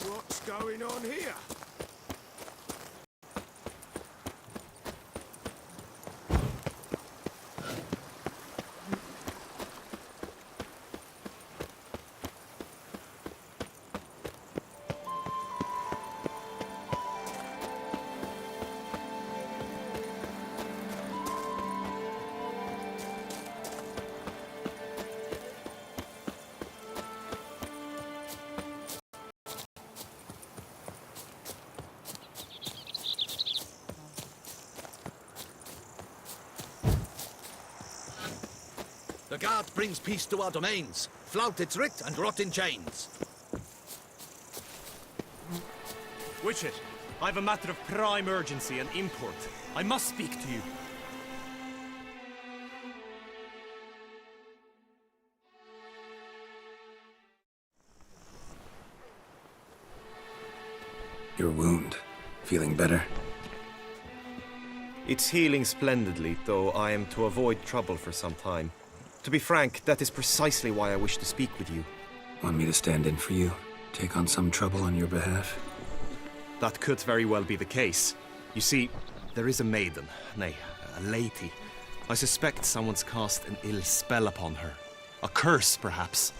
What's going on here? The guard brings peace to our domains. Flout its writ and rot in chains. Witcher, I have a matter of prime urgency and import. I must speak to you. Your wound. Feeling better? It's healing splendidly, though I am to avoid trouble for some time. To be frank, that is precisely why I wish to speak with you. Want me to stand in for you? Take on some trouble on your behalf? That could very well be the case. You see, there is a maiden, nay, a lady. I suspect someone's cast an ill spell upon her. A curse, perhaps.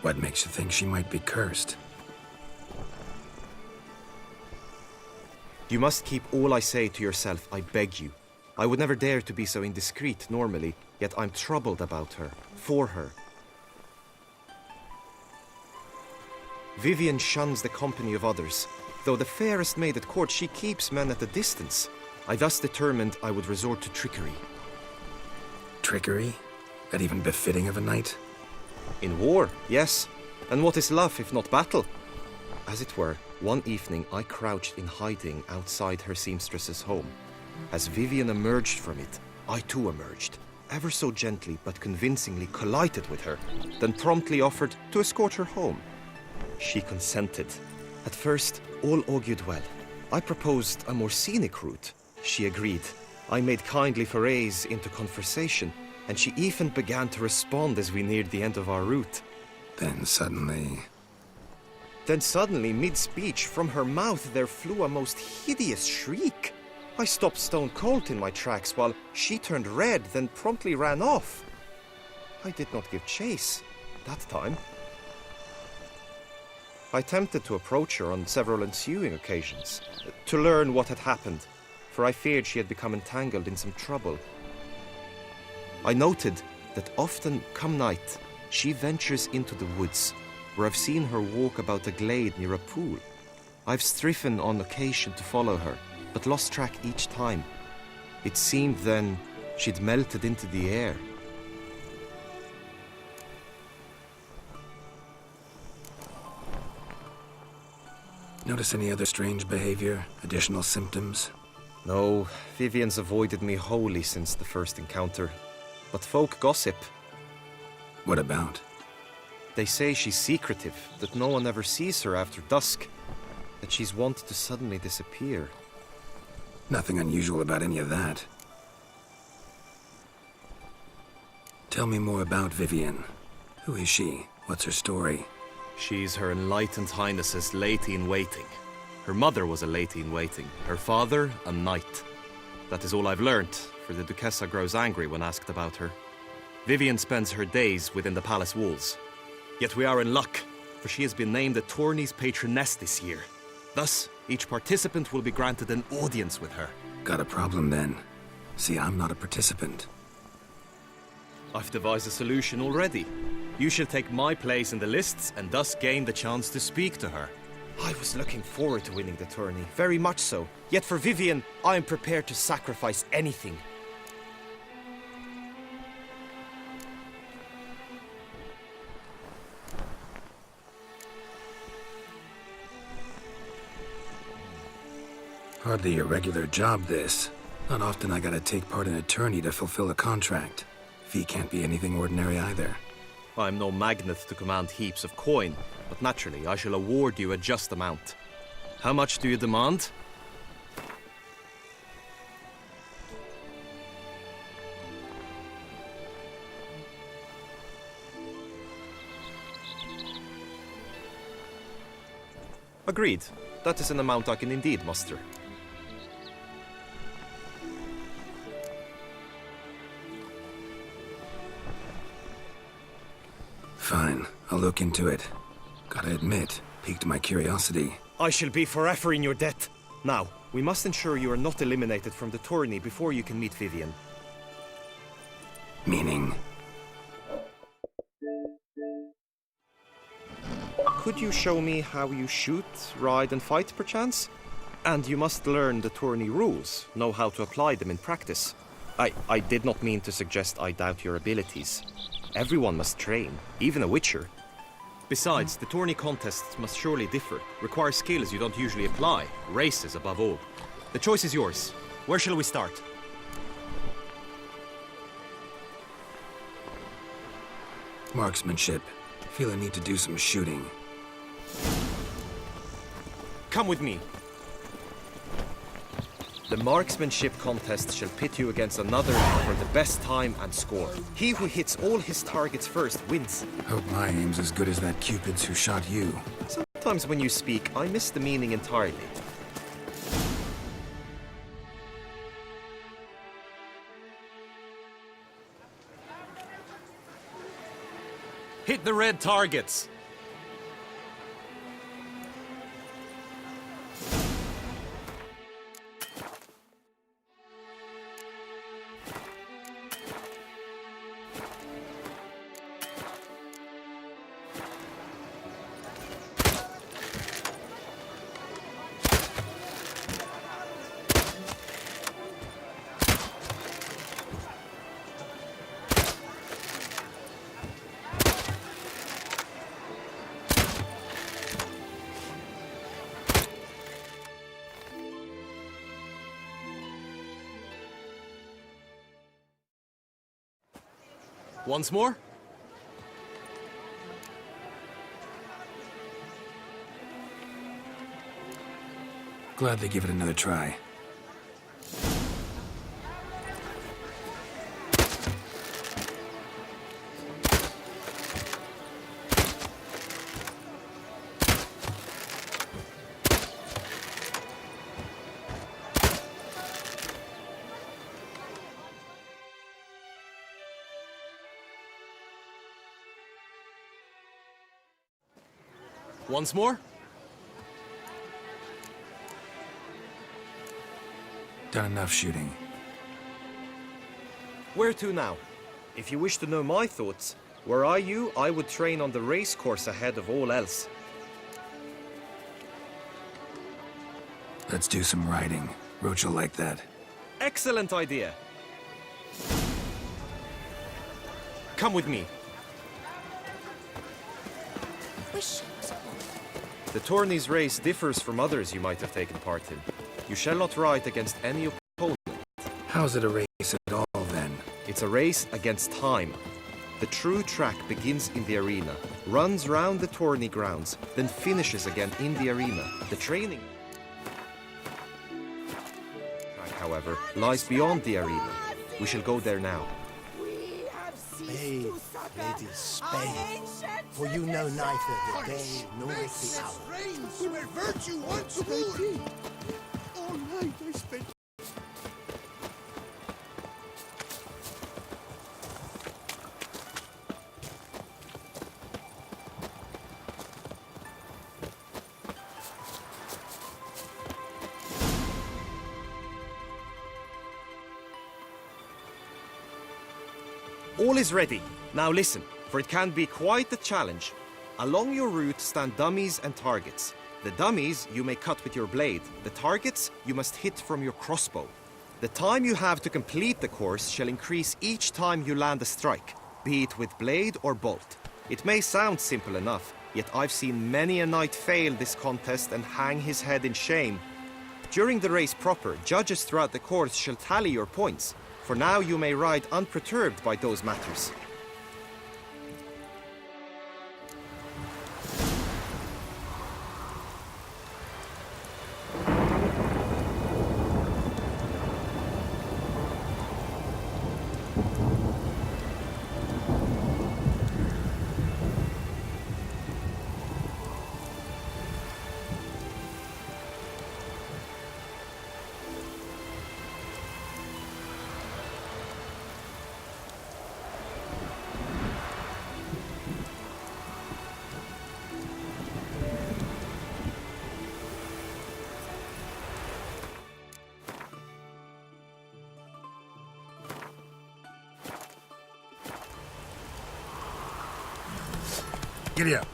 What makes you think she might be cursed? You must keep all I say to yourself, I beg you. I would never dare to be so indiscreet normally, yet I'm troubled about her, for her. Vivian shuns the company of others. Though the fairest maid at court, she keeps men at a distance. I thus determined I would resort to trickery. Trickery? That even befitting of a knight? In war, yes. And what is love if not battle? As it were, one evening I crouched in hiding outside her seamstress's home. As Vivian emerged from it, I too emerged, ever so gently but convincingly collided with her, then promptly offered to escort her home. She consented. At first, all augured well. I proposed a more scenic route. She agreed. I made kindly forays into conversation, and she even began to respond as we neared the end of our route. Then suddenly, mid-speech, from her mouth there flew a most hideous shriek. I stopped stone cold in my tracks while she turned red, then promptly ran off. I did not give chase that time. I attempted to approach her on several ensuing occasions, to learn what had happened, for I feared she had become entangled in some trouble. I noted that often, come night, she ventures into the woods, where I've seen her walk about a glade near a pool. I've striven on occasion to follow her, but lost track each time. It seemed then she'd melted into the air. notice any other strange behavior, additional symptoms? No, Vivian's avoided me wholly since the first encounter. But folk gossip. What about? They say she's secretive, that no one ever sees her after dusk, that she's wont to suddenly disappear. Nothing unusual about any of that. Tell me more about Vivian. Who is she? What's her story? She's Her Enlightened Highness's lady-in-waiting. Her mother was a lady-in-waiting, her father a knight. That is all I've learnt, for the Duchessa grows angry when asked about her. Vivian spends her days within the palace walls. Yet we are in luck, for she has been named the tourney's patroness this year. Thus, each participant will be granted an audience with her. Got a problem then. See, I'm not a participant. I've devised a solution already. You shall take my place in the lists and thus gain the chance to speak to her. I was looking forward to winning the tourney, very much so. Yet for Vivian, I am prepared to sacrifice anything. Hardly a regular job, this. Not often I gotta take part in a tourney to fulfill a contract. Fee can't be anything ordinary either. I'm no magnet to command heaps of coin, but naturally I shall award you a just amount. How much do you demand? Agreed. That is an amount I can indeed muster. Fine, I'll look into it. Gotta admit, piqued my curiosity. I shall be forever in your debt. Now, we must ensure you are not eliminated from the tourney before you can meet Vivian. Meaning? Could you show me how you shoot, ride and fight, perchance? And you must learn the tourney rules, know how to apply them in practice. I did not mean to suggest I doubt your abilities. Everyone must train, even a witcher. Besides, the tourney contests must surely differ, require skills you don't usually apply, races above all. The choice is yours. Where shall we start? Marksmanship. Feel I need to do some shooting. Come with me. The marksmanship contest shall pit you against another for the best time and score. He who hits all his targets first wins. Hope my aim's as good as that Cupid's who shot you. Sometimes when you speak, I miss the meaning entirely. Hit the red targets. Once more? Gladly give it another try. Once more? Done enough shooting. Where to now? If you wish to know my thoughts, were I you, I would train on the race course ahead of all else. Let's do some riding. Roach will like that. Excellent idea. Come with me. The tourney's race differs from others you might have taken part in. You shall not ride against any opponent. How's it a race at all, then? It's a race against time. The true track begins in the arena, runs round the tourney grounds, then finishes again in the arena. The training track, however, lies beyond the arena. We shall go there now. Bathe, ladies, spade, for you know neither the day nor the hour. Where virtue once would. All night I spent. All is ready. Now listen, for it can be quite a challenge. Along your route stand dummies and targets. The dummies you may cut with your blade. The targets you must hit from your crossbow. The time you have to complete the course shall increase each time you land a strike, be it with blade or bolt. It may sound simple enough, yet I've seen many a knight fail this contest and hang his head in shame. During the race proper, judges throughout the course shall tally your points. For now you may ride unperturbed by those matters. Giddy up.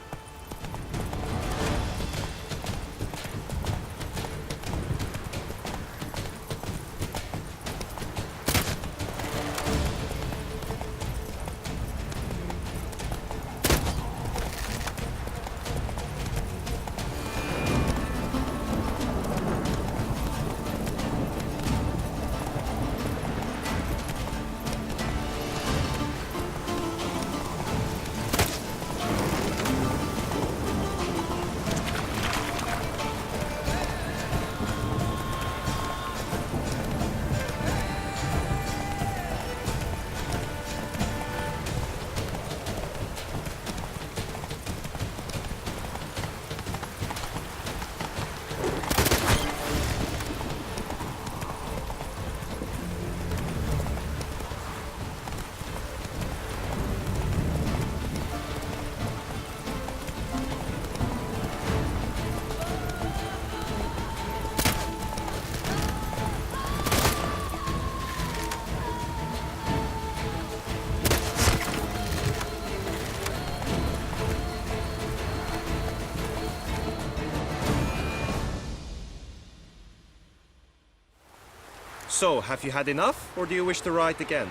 So, have you had enough, or do you wish to ride again?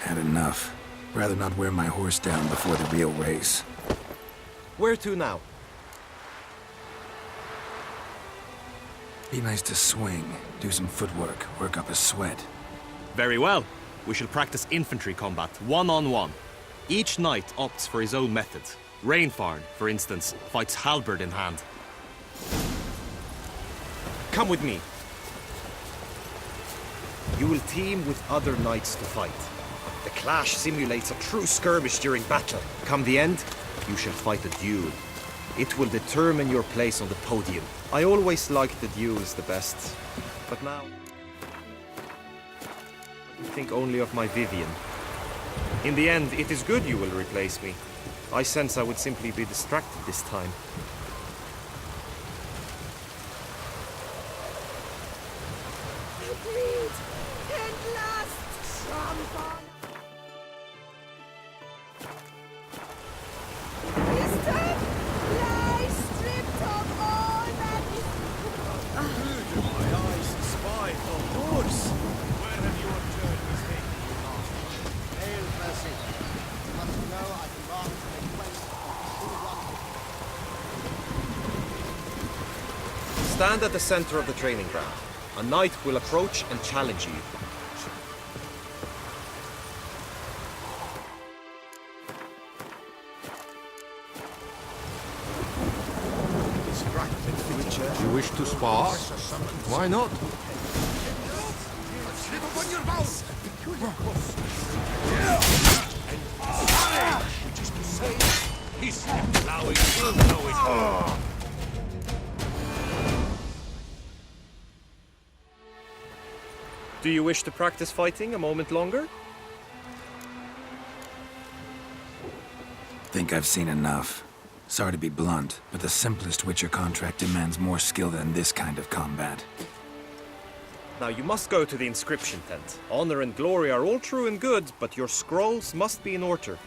Had enough. Rather not wear my horse down before the real race. Where to now? Be nice to swing, do some footwork, work up a sweat. Very well. we shall practice infantry combat, one-on-one. Each knight opts for his own method. Rainfarn, for instance, fights halberd in hand. Come with me. You will team with other knights to fight. The clash simulates a true skirmish during battle. Come the end, you shall fight a duel. It will determine your place on the podium. I always liked the duels the best, but now I think only of my Vivian. In the end, it is good you will replace me. I sense I would simply be distracted this time. Stand at the center of the training ground. A knight will approach and challenge you. You wish to spar? Why not? Slip upon your mouth! Which is to say, he's allowing will know it. Do you wish to practice fighting a moment longer? Think I've seen enough. Sorry to be blunt, but the simplest Witcher contract demands more skill than this kind of combat. Now you must go to the inscription tent. Honor and glory are all true and good, but your scrolls must be in order.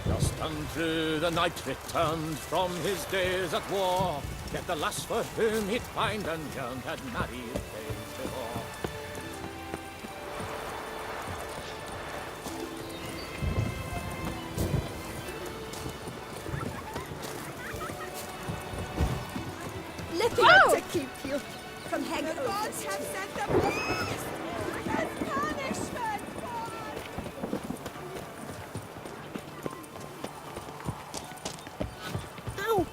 Just unto the knight returned from his days at war, yet the lass for whom he'd pined and yearned had married days before. Little to keep you from hanging over. The gods have sent the beast as punishment for... Ow!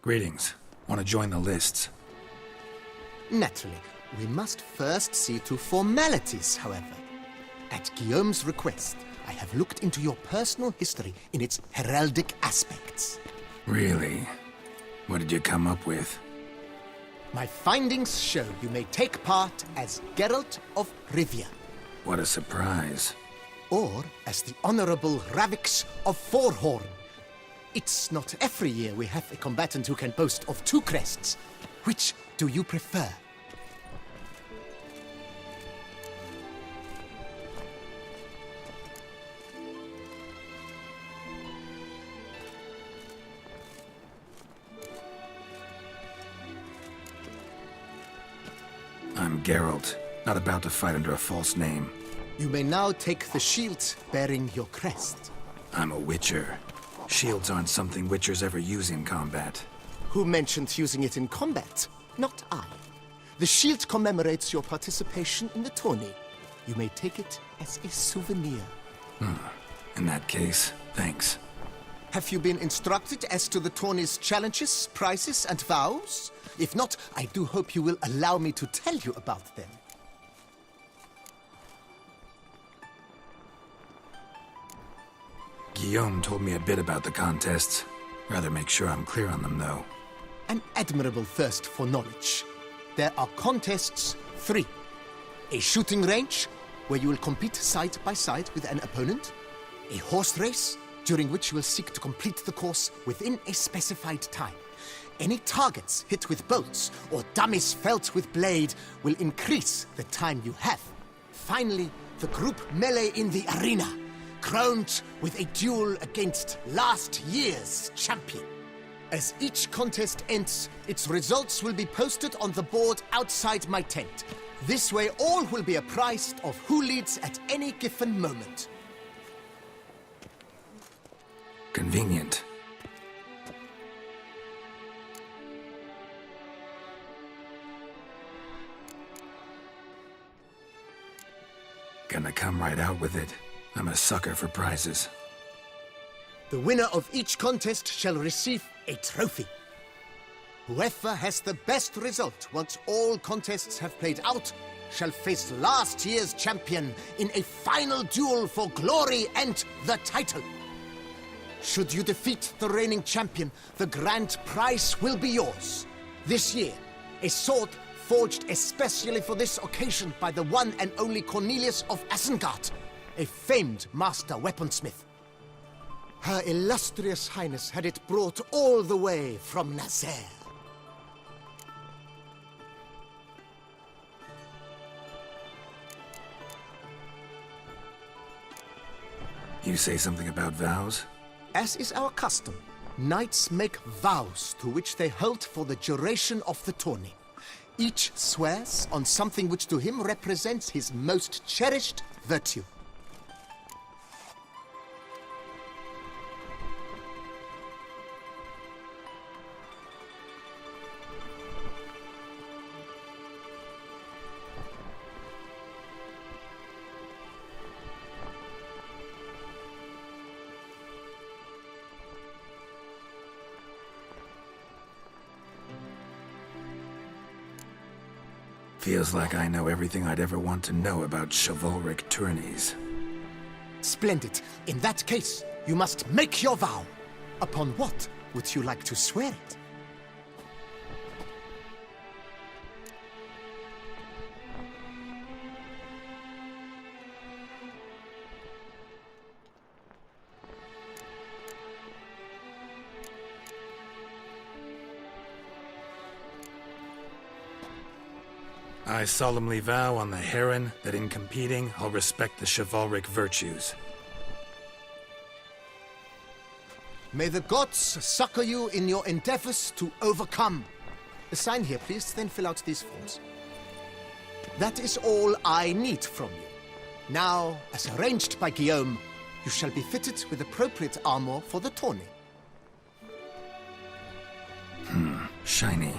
Greetings. Want to join the lists? Naturally, we must first see to formalities, however. At Guillaume's request, I have looked into your personal history in its heraldic aspects. Really? What did you come up with? My findings show you may take part as Geralt of Rivia, What a surprise. or as the Honorable Ravix of Forhorn. It's not every year we have a combatant who can boast of 2 crests. Which do you prefer? I'm Geralt, not about to fight under a false name. You may now take the shield bearing your crest. I'm a Witcher. Shields aren't something Witchers ever use in combat. Who mentioned using it in combat? Not I. The shield commemorates your participation in the tourney. You may take it as a souvenir. In that case, thanks. Have you been instructed as to the tourney's challenges, prizes, and vows? If not, I do hope you will allow me to tell you about them. Guillaume told me a bit about the contests. Rather make sure I'm clear on them, though. An admirable thirst for knowledge. There are contests 3. A shooting range, where you will compete side by side with an opponent. A horse race, during which you will seek to complete the course within a specified time. Any targets hit with bolts or dummies felt with blade will increase the time you have. Finally, the group melee in the arena, crowned with a duel against last year's champion. As each contest ends, its results will be posted on the board outside my tent. This way all will be apprised of who leads at any given moment. Convenient. Gonna come right out with it. I'm a sucker for prizes. The winner of each contest shall receive a trophy. Whoever has the best result once all contests have played out shall face last year's champion in a final duel for glory and the title. Should you defeat the reigning champion, the grand prize will be yours. This year, a sword forged especially for this occasion by the one and only Cornelius of Isengard, a famed master weaponsmith. Her illustrious highness had it brought all the way from Nazaire. You say something about vows? As is our custom, knights make vows to which they hold for the duration of the tourney. Each swears on something which to him represents his most cherished virtue. Feels like I know everything I'd ever want to know about chivalric tourneys. Splendid. In that case, you must make your vow. Upon what would you like to swear it? I solemnly vow on the heron that in competing, I'll respect the chivalric virtues. May the gods succor you in your endeavors to overcome. Sign here, please, then fill out these forms. That is all I need from you. Now, as arranged by Guillaume, you shall be fitted with appropriate armor for the tourney. Shiny.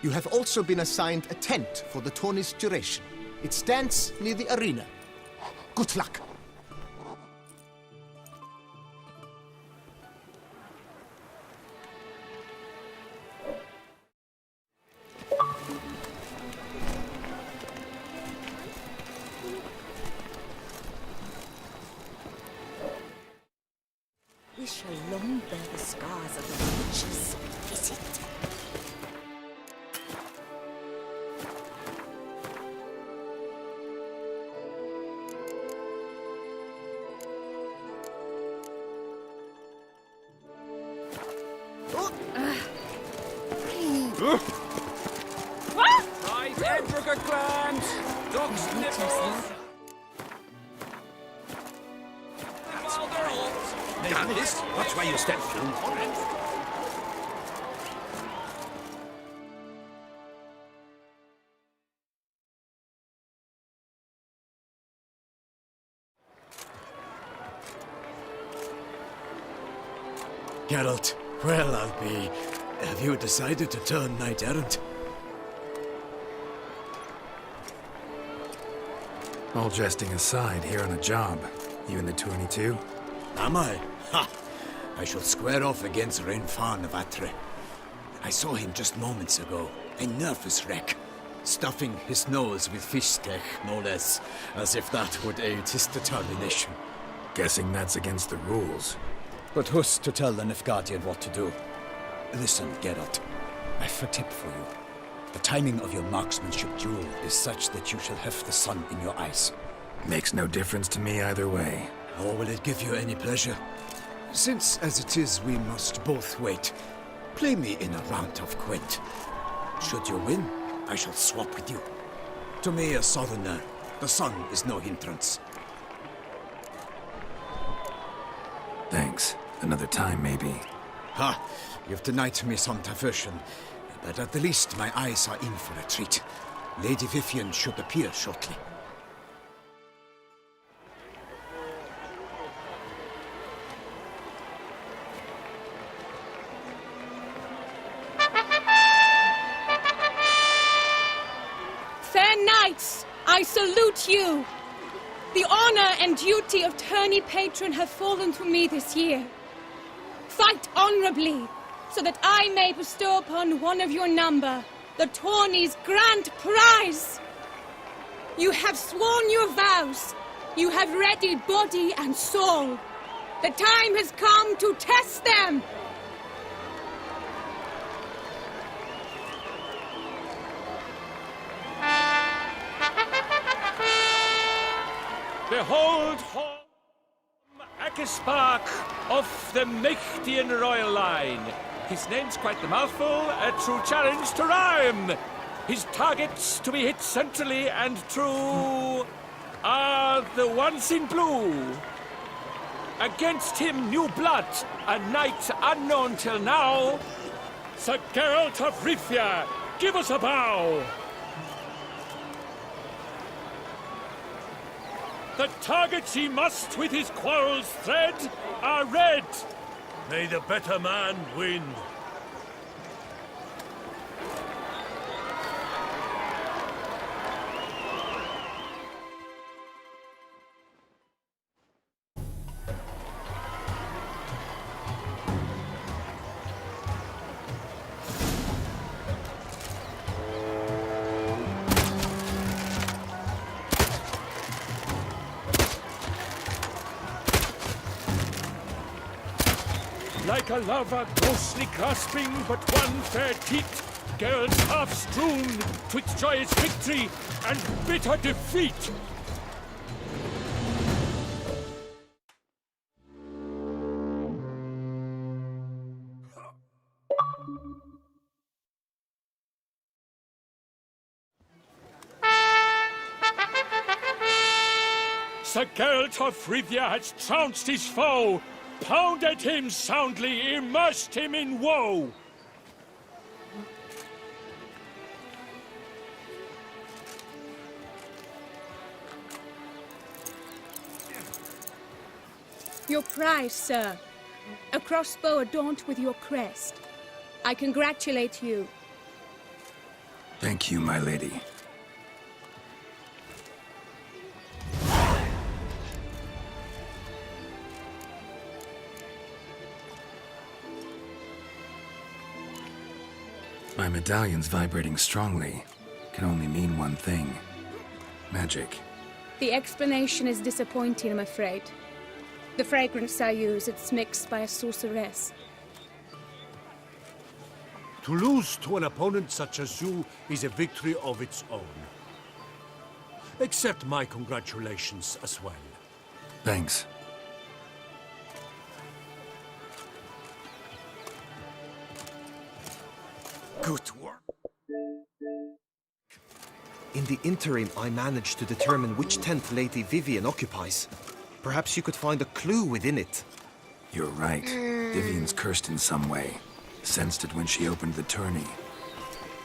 You have also been assigned a tent for the tourney's duration. It stands near the arena. Good luck. We shall long bear the scars of the witch's visit. Right, Edrica clans! Dogs nipples! Well, they're all... Damn this! Watch where you step through. Geralt, well, I'll be... Have you decided to turn knight-errant? All jesting aside, here on a job. You in the tourney too? Am I? Ha! I shall square off against Rainfan of Atre. I saw him just moments ago, a nervous wreck, stuffing his nose with fish steak, no less, as if that would aid his determination. Guessing that's against the rules. But who's to tell the Nilfgaardian what to do? Listen, Geralt, I've a tip for you. The timing of your marksmanship duel is such that you shall have the sun in your eyes. Makes no difference to me either way. Nor will it give you any pleasure, since, as it is, we must both wait. Play me in a round of quint. Should you win, I shall swap with you. To me, a southerner, the sun is no hindrance. Thanks. Another time, maybe. Ha! You've denied me some diversion, but at the least my eyes are in for a treat. Lady Vivian should appear shortly. Fair knights, I salute you. The honor and duty of tourney patron have fallen to me this year. Fight honorably, so that I may bestow upon one of your number the tourney's grand prize. You have sworn your vows. You have ready body and soul. The time has come to test them. Behold Akispark of the Mächtian royal line. His name's quite the mouthful, a true challenge to rhyme. His targets to be hit centrally and true are the ones in blue. Against him, new blood, a knight unknown till now. Sir Geralt of Rivia, give us a bow. The targets he must with his quarrels thread are red. May the better man win. Like a lover ghostly grasping but one fair teat, Geralt half strewn twixt joyous victory and bitter defeat. Sir Geralt of Rivia has trounced his foe, pounded him soundly, immersed him in woe. Your prize, sir. A crossbow adorned with your crest. I congratulate you. Thank you, my lady. My medallion's vibrating strongly. Can only mean one thing. Magic. The explanation is disappointing, I'm afraid. The fragrance I use, it's mixed by a sorceress. To lose to an opponent such as you is a victory of its own. Accept my congratulations as well. Thanks. Good work. In the interim, I managed to determine which tent Lady Vivian occupies. Perhaps you could find a clue within it. You're right. Vivian's cursed in some way. Sensed it when she opened the tourney.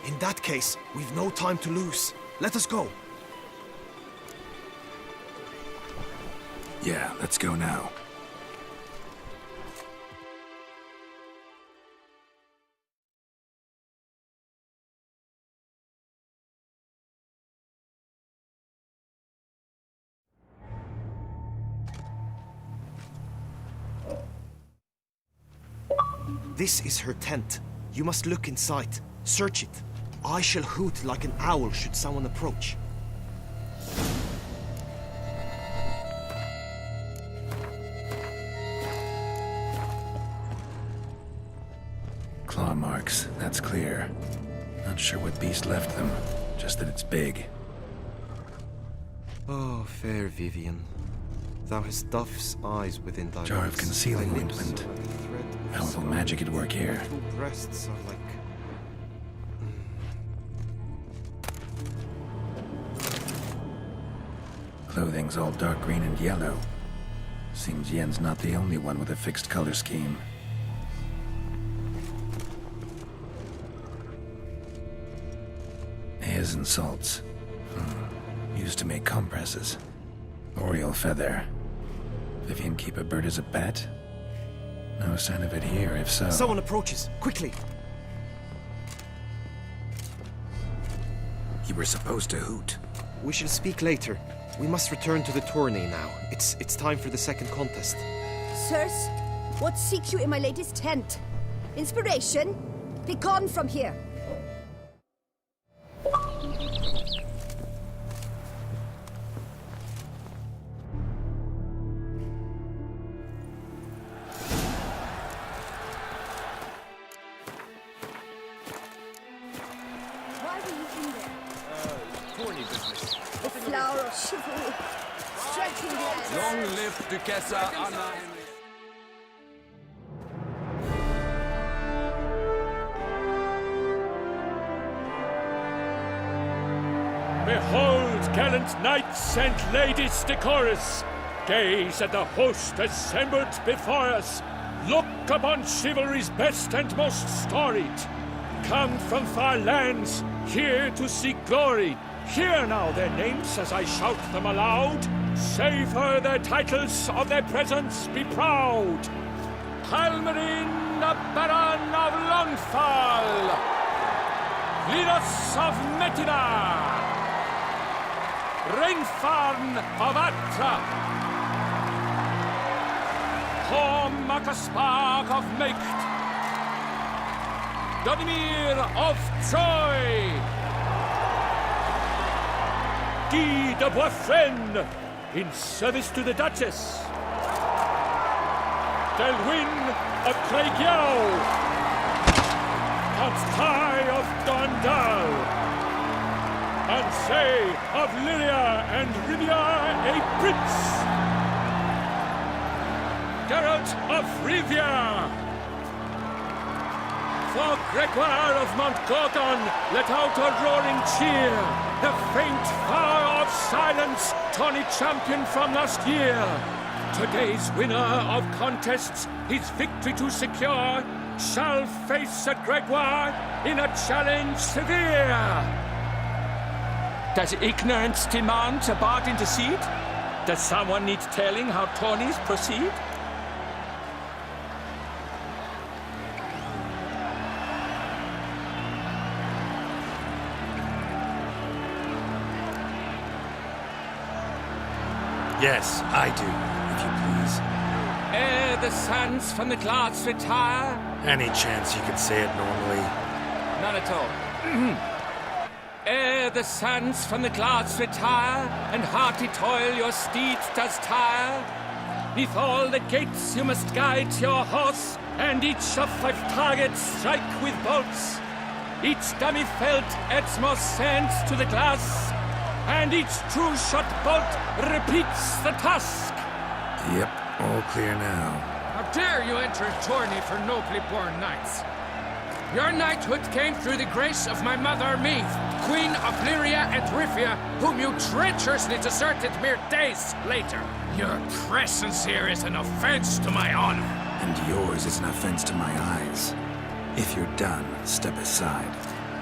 In that case, we've no time to lose. Let us go. Yeah, let's go now. This is her tent. You must look inside. Search it. I shall hoot like an owl should someone approach. Claw marks, that's clear. Not sure what beast left them, just that it's big. Oh, fair Vivian. Thou hast dove's eyes within thy Jar of lips. concealing Thy lips ointment. are the thread Powerful magic at work here. Two breasts are like... Clothing's all dark green and yellow. Seems Yen's not the only one with a fixed color scheme. Hairs and salts. Used to make compresses. Oriole feather. Vivian keep a bird as a pet? No sign of it here, if so. Someone approaches! Quickly! You were supposed to hoot. We shall speak later. We must return to the tourney now. It's time for the second contest. Sirs, what seeks you in my lady's tent? Inspiration? Be gone from here. Why were you in there? Tourney business. The flower of chivalry. Striking the Long live Duchessa Anna. Behold, gallant knights and ladies decorous, gaze at the host assembled before us. Look upon chivalry's best and most storied. Come from far lands, here to seek glory. Hear now their names as I shout them aloud. Savor their titles, of their presence be proud. Halmarin, the Baron of Longfall. Linus of Metina. Reinfarn of Atra. Horm Akaspag of Meikt. Donimir of Troy. Guy de Boisfren, in service to the Duchess. Delwyn of Craigiau. Count Tai of Dondal. Ansay of Lyria and Rivia a prince. Geralt of Rivia. For Gregoire of Montgordon, let out a roaring cheer. The faint fire of silence, tawny champion from last year. Today's winner of contests, his victory to secure, shall face Sir Gregoire in a challenge severe. Does ignorance demand a bard intercede? Does someone need telling how tourneys proceed? Yes, I do, if you please. Ere the suns from the clouds retire. Any chance you could say it normally? None at all. Ere the suns from the clouds retire, and hearty toil your steeds does tire, neath all the gates you must guide your horse, and each of 5 targets strike with bolts. Each dummy felt adds more sand to the glass, and each true shot bolt repeats the task. Yep, all clear now. How dare you enter a tourney for nobly born knights? Your knighthood came through the grace of my mother Meve, Queen of Lyria and Rivia, whom you treacherously deserted mere days later. Your presence here is an offense to my honor. And yours is an offense to my eyes. If you're done, step aside,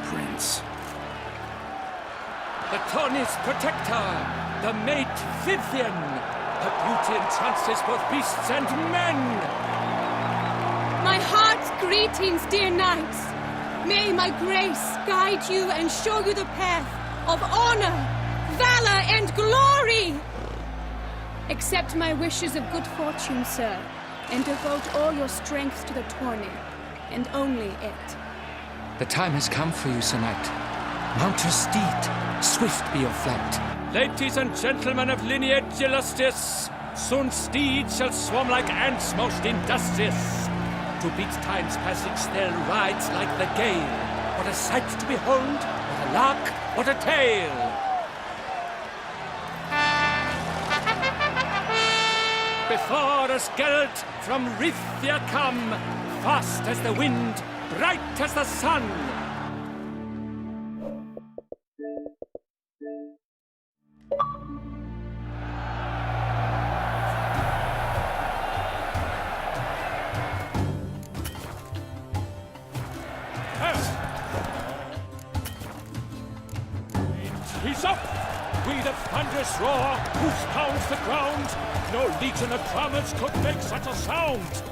Prince. The tourney's protector, the mate Vivian. Her beauty entrances both beasts and men. My heart's greetings, dear knights. May my grace guide you and show you the path of honor, valor, and glory. Accept my wishes of good fortune, sir, and devote all your strength to the tourney, and only it. The time has come for you, Sir Knight. Mount your steed, swift be your flight. Ladies and gentlemen of lineage illustrious, soon steeds shall swarm like ants most industrious. To beat time's passage, they'll ride like the gale. What a sight to behold, what a lark, what a tale! Before us Geralt from Rithia come, fast as the wind, bright as the sun. He's up! With a thunderous roar, who pounds the ground. No legion of drummers could make such a sound.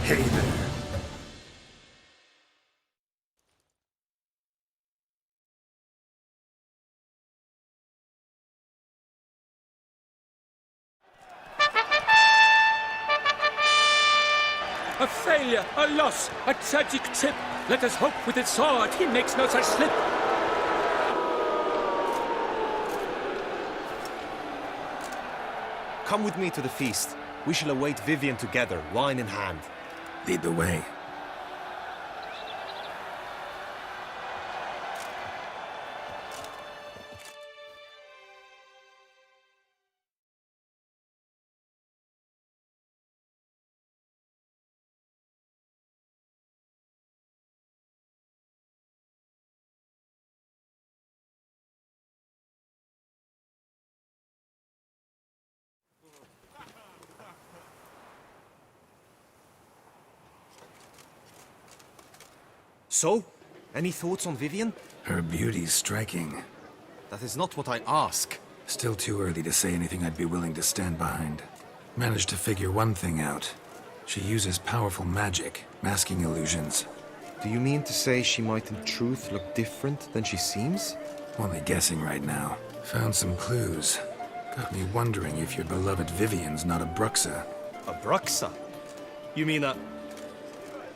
Hey there. A failure, a loss, a tragic trip. Let us hope with his sword he makes no such slip. Come with me to the feast. We shall await Vivian together, wine in hand. Lead the way. So, any thoughts on Vivian? Her beauty's striking. That is not what I ask. Still too early to say anything I'd be willing to stand behind. Managed to figure one thing out. She uses powerful magic, masking illusions. Do you mean to say she might in truth look different than she seems? Only guessing right now. Found some clues. Got me wondering if your beloved Vivian's not a Bruxa. A Bruxa? You mean a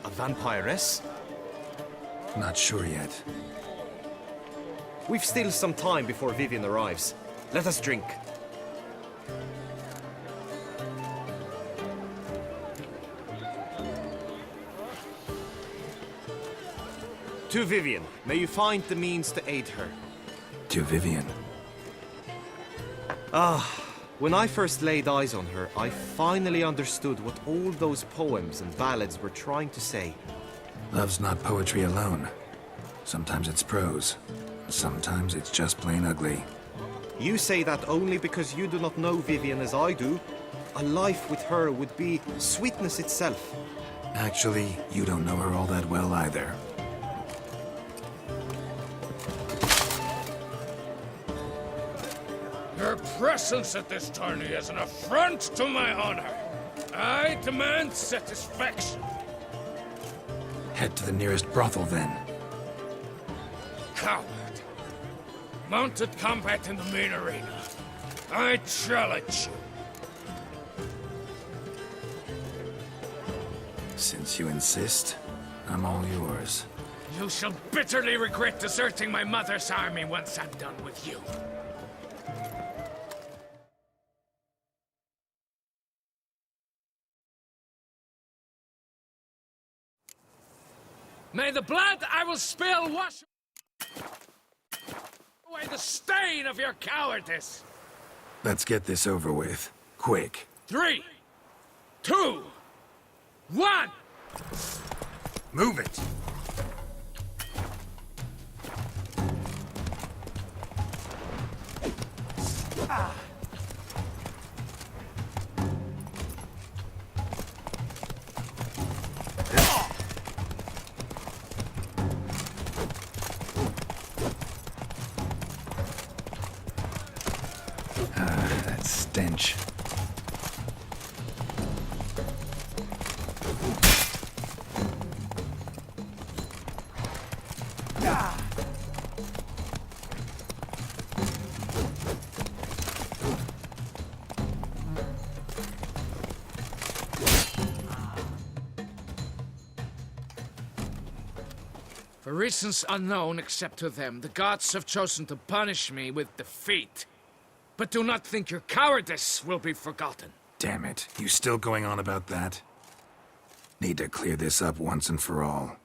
vampiress? Not sure yet. We've still some time before Vivian arrives. Let us drink. To Vivian, may you find the means to aid her. To Vivian. When I first laid eyes on her, I finally understood what all those poems and ballads were trying to say. Love's not poetry alone. Sometimes it's prose. Sometimes it's just plain ugly. You say that only because you do not know Vivian as I do. A life with her would be sweetness itself. Actually, you don't know her all that well either. Your presence at this tourney is an affront to my honor. I demand satisfaction. Head to the nearest brothel, then. Coward. Mounted combat in the main arena. I challenge you. Since you insist, I'm all yours. You shall bitterly regret deserting my mother's army once I'm done with you. May the blood I will spill wash away the stain of your cowardice! Let's get this over with. Quick. 3, 2, 1! Move it! That stench. For reasons unknown except to them, the gods have chosen to punish me with defeat. But do not think your cowardice will be forgotten. Damn it. You still going on about that? Need to clear this up once and for all.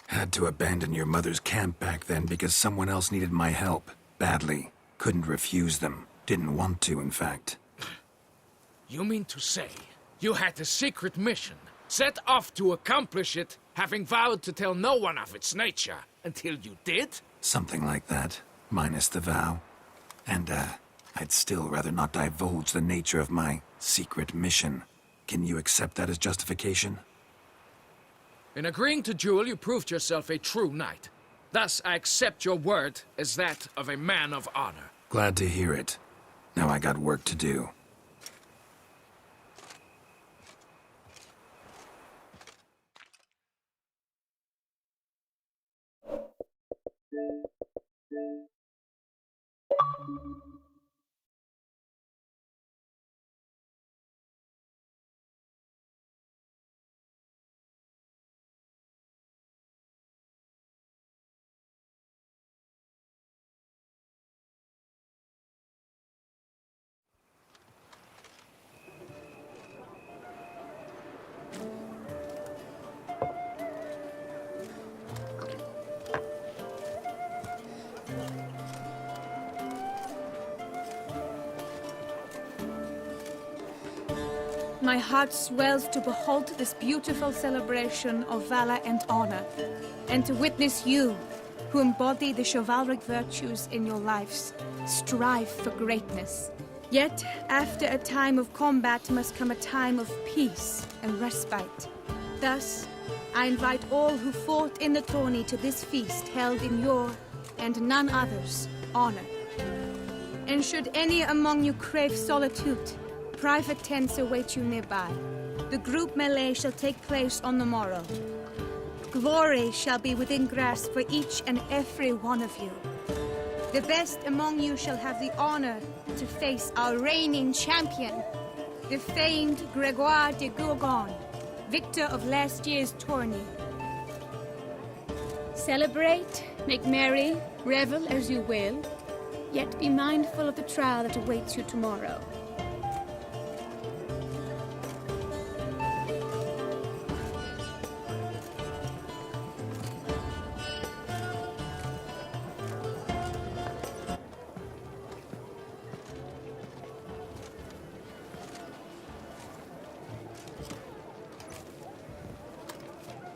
Had to abandon your mother's camp back then because someone else needed my help. Badly. Couldn't refuse them. Didn't want to, in fact. You mean to say you had a secret mission, set off to accomplish it, having vowed to tell no one of its nature, until you did? Something like that. Minus the vow. And, I'd still rather not divulge the nature of my secret mission. Can you accept that as justification? In agreeing to duel, you proved yourself a true knight. Thus, I accept your word as that of a man of honor. Glad to hear it. Now I got work to do. My heart swells to behold this beautiful celebration of valor and honor, and to witness you, who embody the chivalric virtues in your lives, strive for greatness. Yet, after a time of combat must come a time of peace and respite. Thus, I invite all who fought in the tourney to this feast held in your, and none other's, honor. And should any among you crave solitude, private tents await you nearby. The group melee shall take place on the morrow. Glory shall be within grasp for each and every one of you. The best among you shall have the honor to face our reigning champion, the famed Gregoire de Gourgon, victor of last year's tourney. Celebrate, make merry, revel as you will, yet be mindful of the trial that awaits you tomorrow.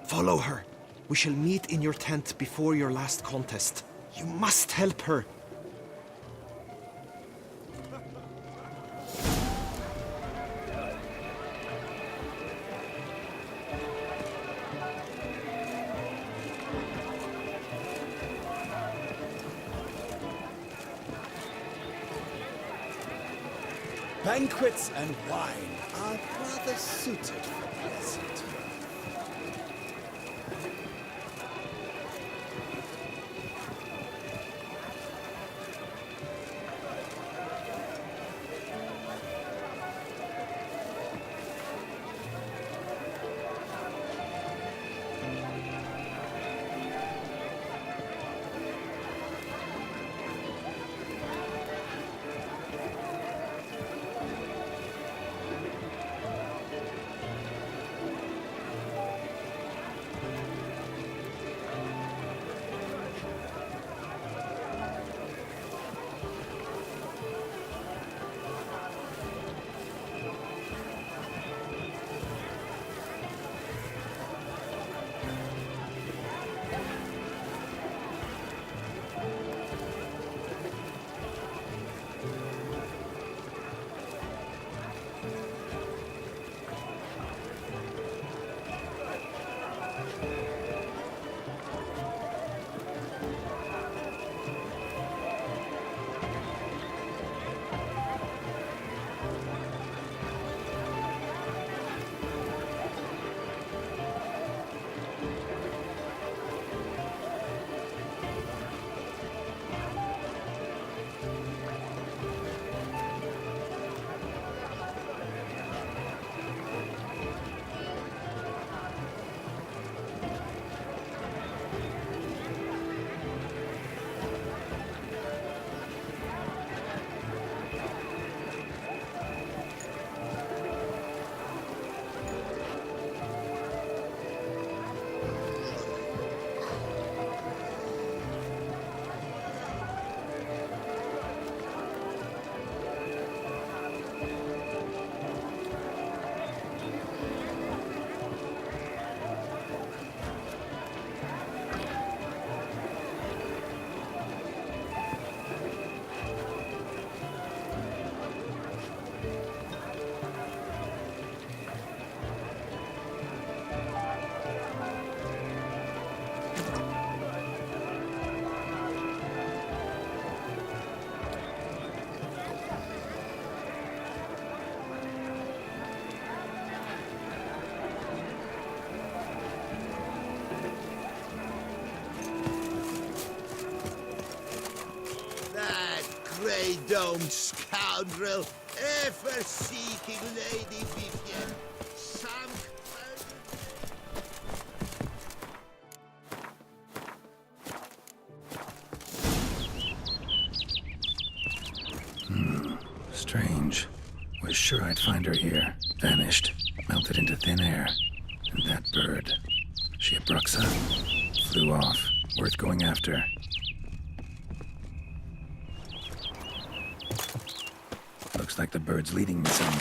Follow her. We shall meet in your tent before your last contest. You must help her. Banquets and wine are rather suited for pleasant. grey-domed scoundrel, ever seeking Lady Vivian, sunk Strange. Was sure I'd find her here. Vanished. Melted into thin air. And that bird. She a Bruxa? Flew off. Worth going after. Looks like the bird's leading me some.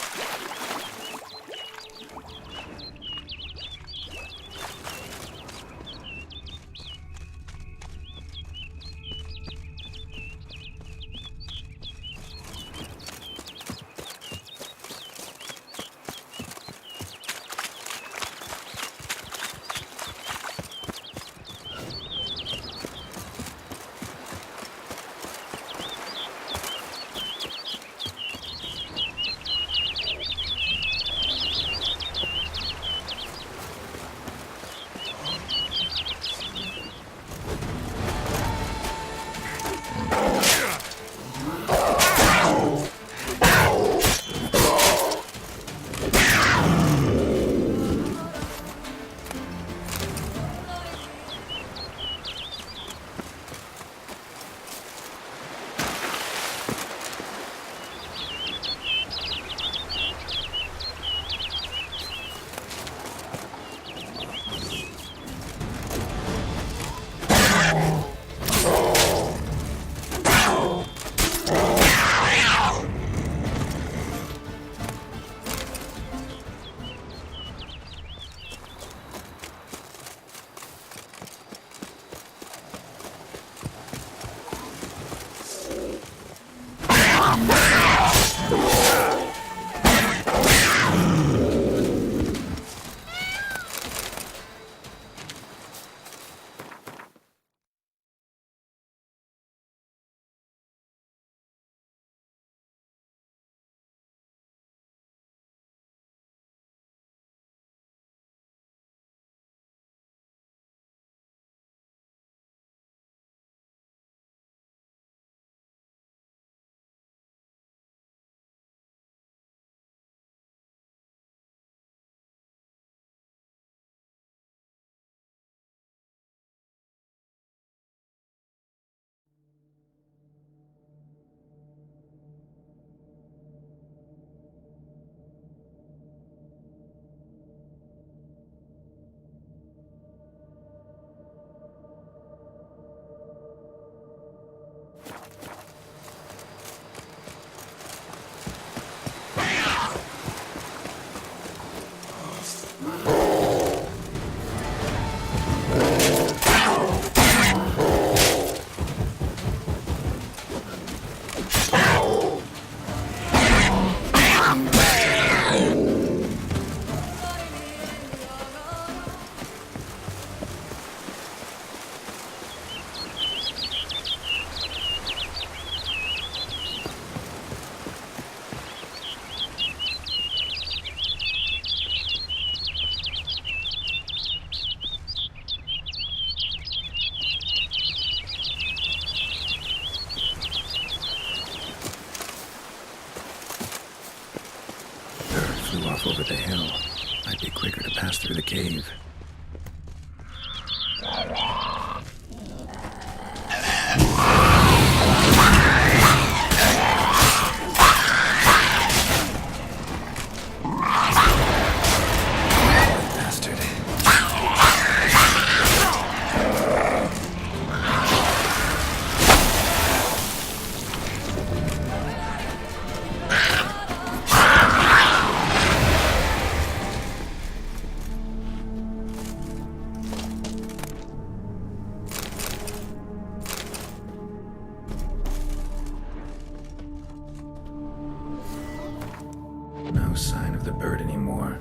sign of the bird anymore.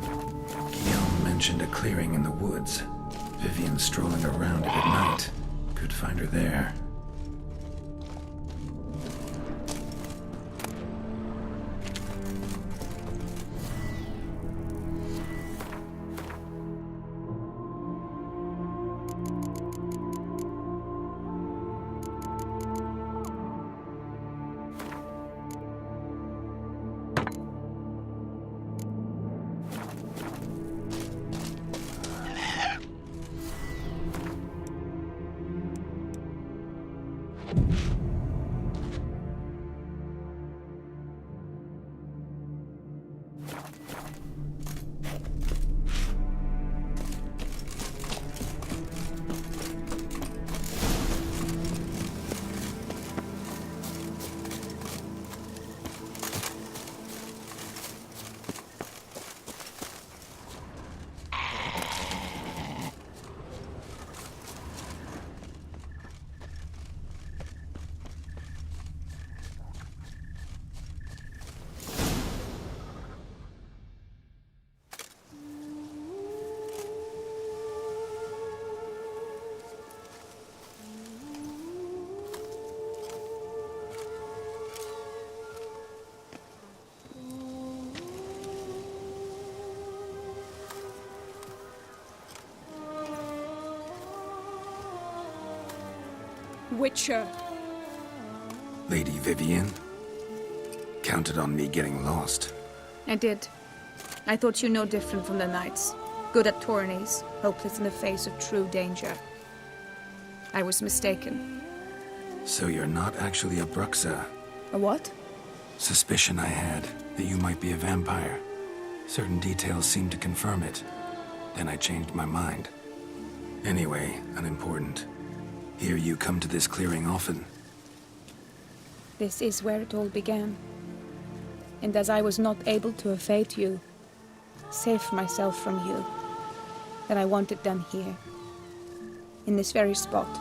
Guillaume mentioned a clearing in the woods. Vivian strolling around it at night. Could find her there. Witcher. Lady Vivian? Counted on me getting lost. I did. I thought you no different from the knights. Good at tourneys, hopeless in the face of true danger. I was mistaken. So you're not actually a Bruxa? A what? Suspicion I had, that you might be a vampire. Certain details seemed to confirm it. Then I changed my mind. Anyway, unimportant. Hear you come to this clearing often. This is where it all began. And as I was not able to evade you, save myself from you, that I want it done here. In this very spot.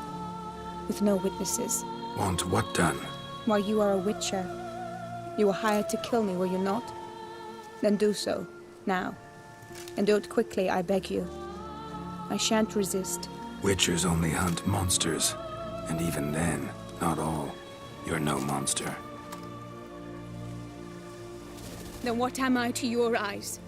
With no witnesses. Want what done? While you are a witcher. You were hired to kill me, were you not? Then do so, now. And do it quickly, I beg you. I shan't resist. Witchers only hunt monsters. And even then, not all. You're no monster. Then what am I to your eyes?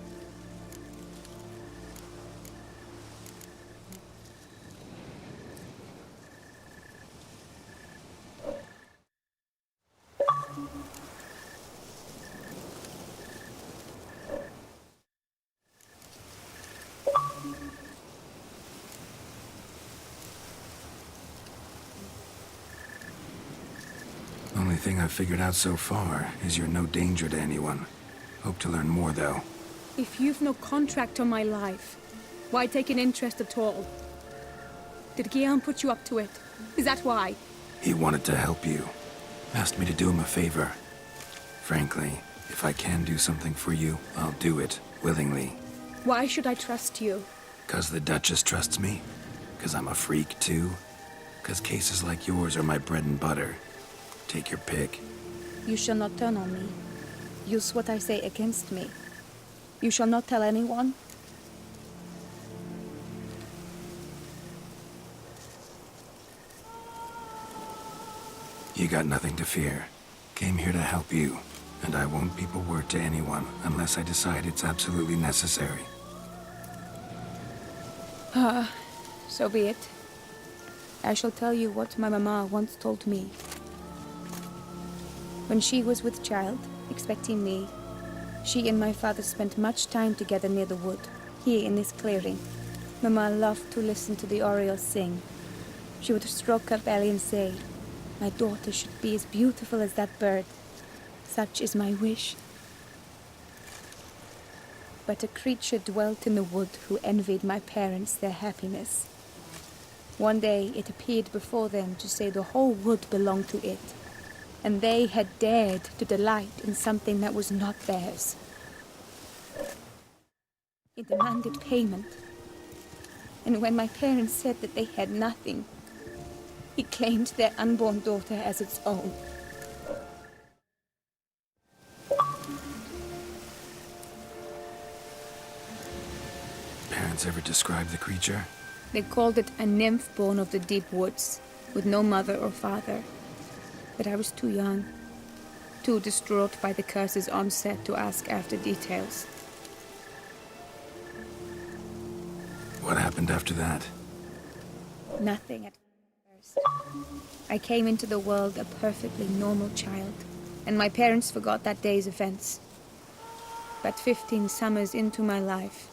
Only thing I've figured out so far is you're no danger to anyone. Hope to learn more, though. If you've no contract on my life, why take an interest at all? Did Guillaume put you up to it? Is that why? He wanted to help you. Asked me to do him a favor. Frankly, if I can do something for you, I'll do it, willingly. Why should I trust you? 'Cause the Duchess trusts me? 'Cause I'm a freak, too? 'Cause cases like yours are my bread and butter. Take your pick. You shall not turn on me. Use what I say against me. You shall not tell anyone. You got nothing to fear. Came here to help you, and I won't peep a word to anyone unless I decide it's absolutely necessary. So be it. I shall tell you what my mama once told me. When she was with child, expecting me, she and my father spent much time together near the wood, here in this clearing. Mama loved to listen to the orioles sing. She would stroke her belly and say, "My daughter should be as beautiful as that bird. Such is my wish." But a creature dwelt in the wood who envied my parents their happiness. One day it appeared before them to say the whole wood belonged to it, and they had dared to delight in something that was not theirs. It demanded payment, and when my parents said that they had nothing, it claimed their unborn daughter as its own. parents ever describe the creature? They called it a nymph born of the deep woods, with no mother or father. But I was too young, too distraught by the curse's onset to ask after details. What happened after that? Nothing at first. I came into the world a perfectly normal child, and my parents forgot that day's events. But 15 summers into my life,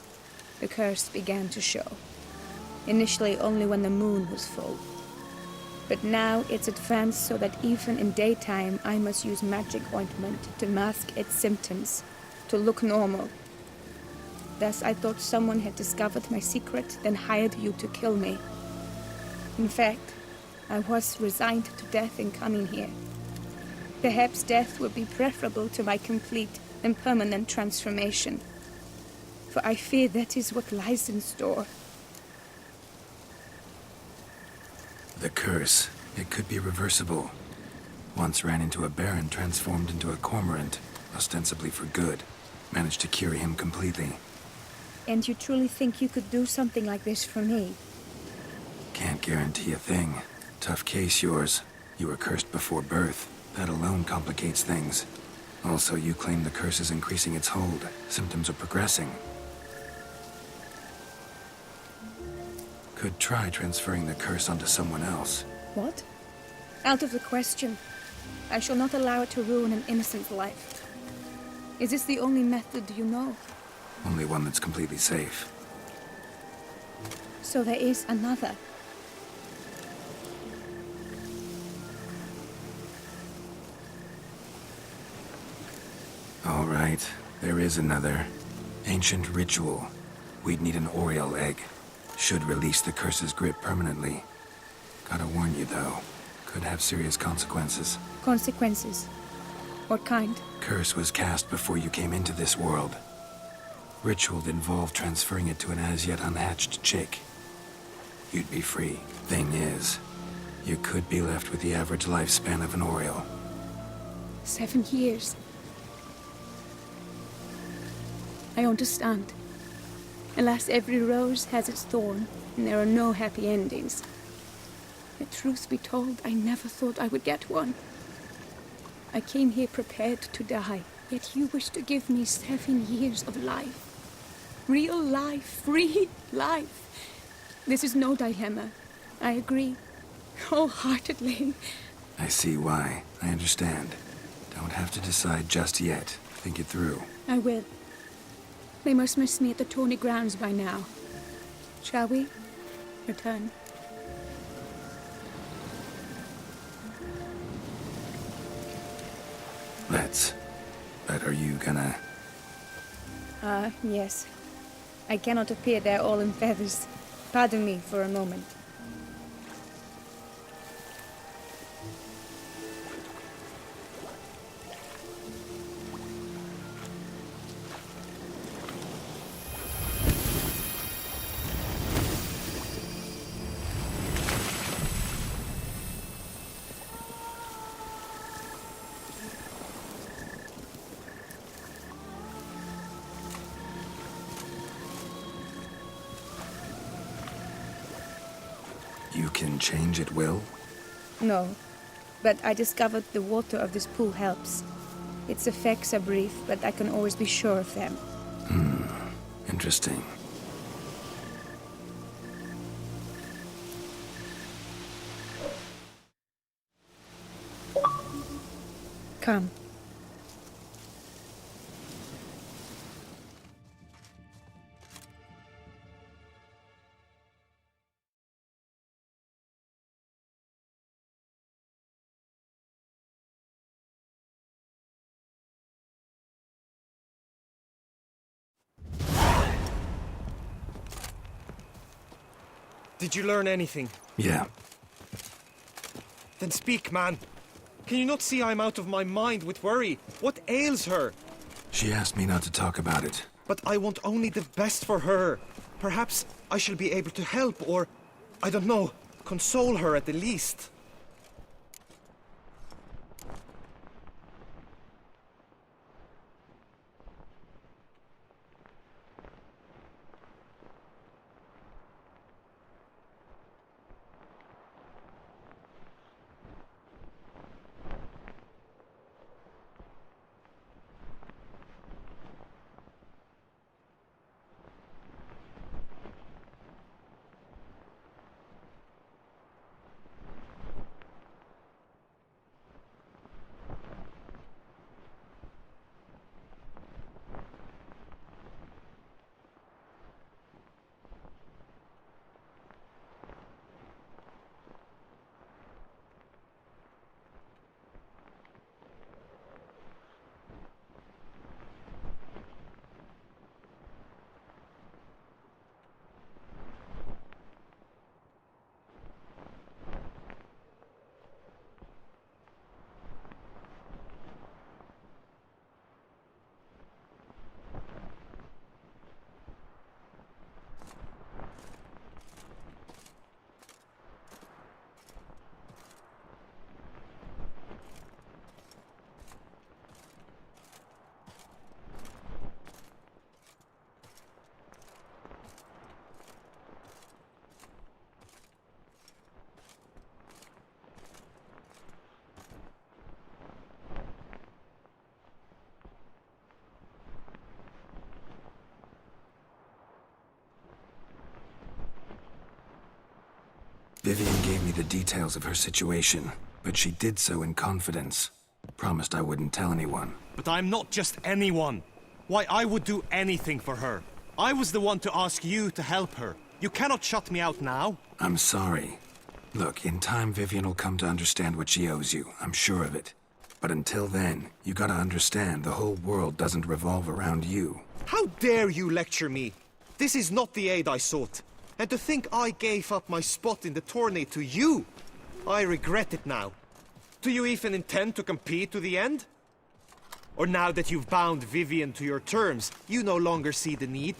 the curse began to show. Initially only when the moon was full. But now it's advanced so that even in daytime I must use magic ointment to mask its symptoms, to look normal. Thus I thought someone had discovered my secret, then hired you to kill me. In fact, I was resigned to death in coming here. Perhaps death would be preferable to my complete and permanent transformation. For I fear that is what lies in store. The curse. It could be reversible. Once ran into a baron transformed into a cormorant, ostensibly for good. Managed to cure him completely. And you truly think you could do something like this for me? Can't guarantee a thing. Tough case, yours. You were cursed before birth. That alone complicates things. Also, you claim the curse is increasing its hold. Symptoms are progressing. Could try transferring the curse onto someone else. What? Out of the question. I shall not allow it to ruin an innocent life. Is this the only method you know? Only one that's completely safe. So there is another. All right, there is another. Ancient ritual. We'd need an Oriole egg. Should release the curse's grip permanently. Gotta warn you, though. Could have serious consequences. Consequences? What kind? Curse was cast before you came into this world. Ritual involved transferring it to an as-yet unhatched chick. You'd be free. Thing is, you could be left with the average lifespan of an Oriole. 7 years. I understand. Alas, every rose has its thorn, and there are no happy endings. The truth be told, I never thought I would get one. I came here prepared to die, yet you wish to give me 7 years of life. Real life, free life. This is no dilemma. I agree, wholeheartedly. I see why. I understand. Don't have to decide just yet. Think it through. I will. They must miss me at the Tawny Grounds by now. Shall we? Return. Let's. But are you gonna... Yes. I cannot appear there all in feathers. Pardon me for a moment. You can change at will? No, but I discovered the water of this pool helps. Its effects are brief, but I can always be sure of them. Interesting. Come. Did you learn anything? Yeah. Then speak, man. Can you not see I'm out of my mind with worry? What ails her? She asked me not to talk about it. But I want only the best for her. Perhaps I shall be able to help, or, I don't know, console her at the least. Vivian gave me the details of her situation, but she did so in confidence. Promised I wouldn't tell anyone. But I'm not just anyone. Why, I would do anything for her. I was the one to ask you to help her. You cannot shut me out now. I'm sorry. Look, in time Vivian will come to understand what she owes you. I'm sure of it. But until then, you gotta understand the whole world doesn't revolve around you. How dare you lecture me? This is not the aid I sought. And to think I gave up my spot in the tourney to you. I regret it now. Do you even intend to compete to the end? Or now that you've bound Vivian to your terms, you no longer see the need?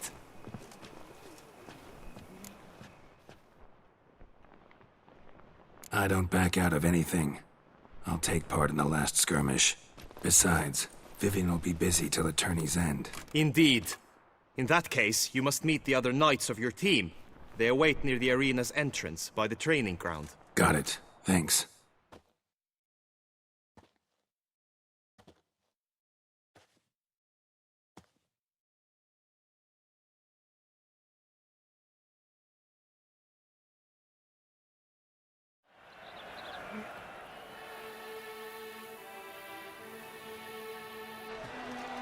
I don't back out of anything. I'll take part in the last skirmish. Besides, Vivian will be busy till the tourney's end. Indeed. In that case, you must meet the other knights of your team. They await near the arena's entrance, by the training ground. Got it. Thanks.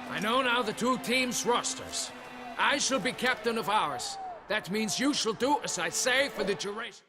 I know now the two teams' rosters. I shall be captain of ours. That means you shall do as I say for the duration.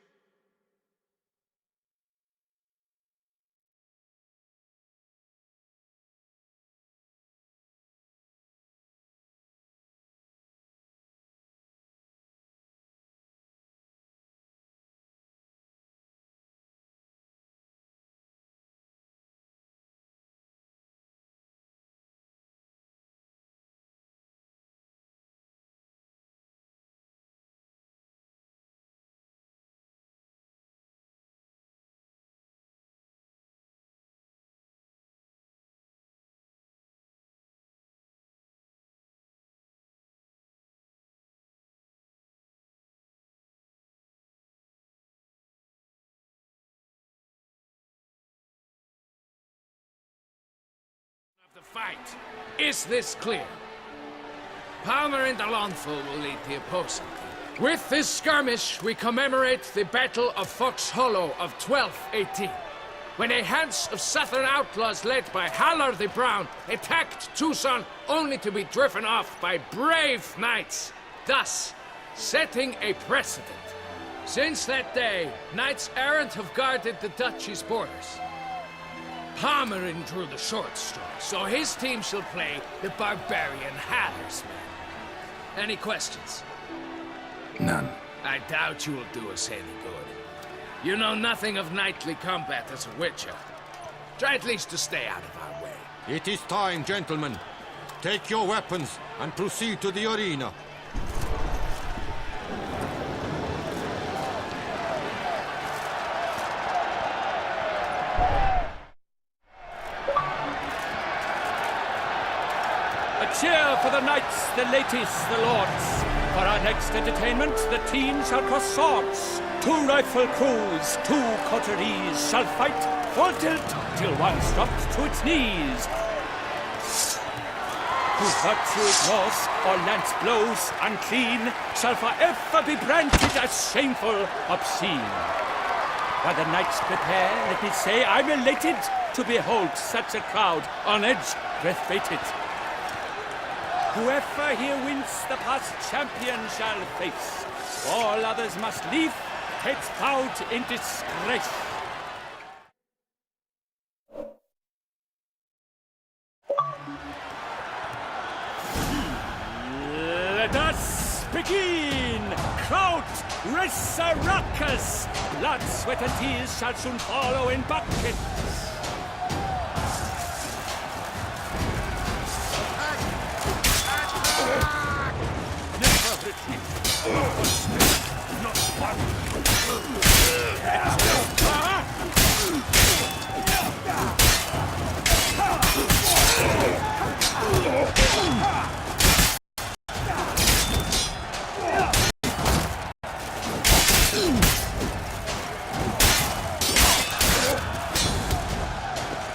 The fight. Is this clear? Palmer and Alonso will lead the opposing team. With this skirmish, we commemorate the Battle of Fox Hollow of 1218, when a hands of southern outlaws led by Halar the Brown attacked Tucson only to be driven off by brave knights, thus setting a precedent. Since that day, knights errant have guarded the duchy's borders. Palmerin drew the short straw, so his team shall play the barbarian Haller's men. Any questions? None. I doubt you will do us any good. You know nothing of knightly combat as a witcher. Try at least to stay out of our way. It is time, gentlemen. Take your weapons and proceed to the arena. Cheer for the knights, the ladies, the lords. For our next entertainment, the teams shall cross swords. 2 rifle crews, 2 coteries shall fight full tilt till one's dropped to its knees. Who virtue ignores or lance blows unclean shall forever be branded as shameful, obscene. While the knights prepare, let me say I'm elated to behold such a crowd on edge, breath-baited. Whoever here wins the past champion shall face. All others must leave, heads bowed in disgrace. Let us begin! Crowd, raise a ruckus! Blood, sweat, and tears shall soon follow in buckets.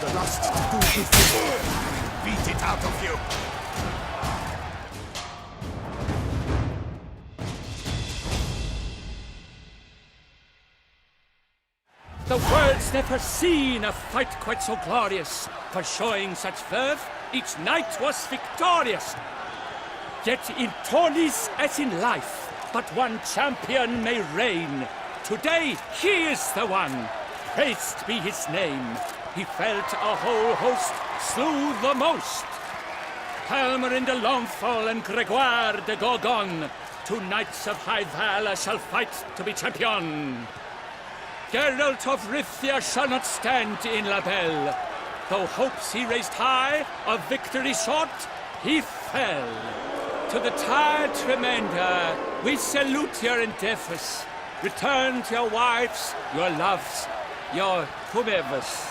The lust to do good things. Beat it out of you. The world's never seen a fight quite so glorious. For showing such verve, each knight was victorious. Yet in tourneys as in life, but one champion may reign. Today he is the one. Praised be his name. He felt a whole host, slew the most. Palmerin de Longfall and Gregoire de Gorgon, two knights of high valor shall fight to be champion. Geralt of Rivia shall not stand in La Belle. Though hopes he raised high, of victory short, he fell. To the tired Tremenda, we salute your endeavors. Return to your wives, your loves, your whomevers.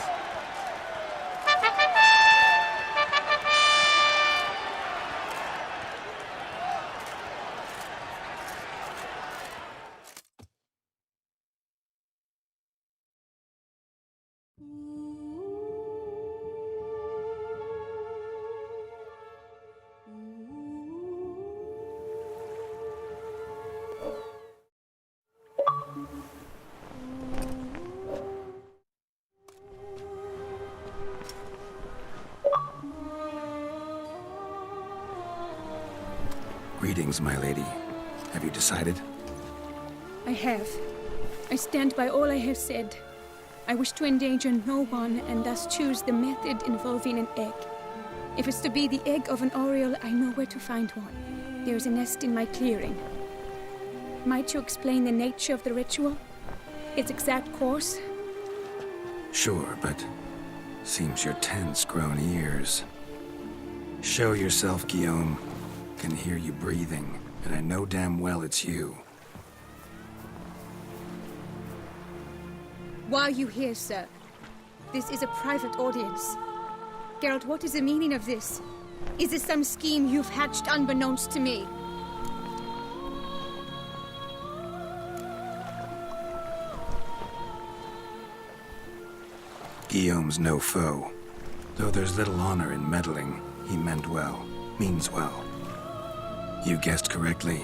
Greetings, my lady. Have you decided? I have. I stand by all I have said. I wish to endanger no one and thus choose the method involving an egg. If it's to be the egg of an oriole, I know where to find one. There is a nest in my clearing. Might you explain the nature of the ritual? Its exact course? Sure, but seems your tense grown ears. Show yourself, Guillaume. Can hear you breathing, and I know damn well it's you. Why are you here, sir? This is a private audience. Geralt, what is the meaning of this? Is this some scheme you've hatched unbeknownst to me? Guillaume's no foe. Though there's little honor in meddling, he meant well, means well. You guessed correctly.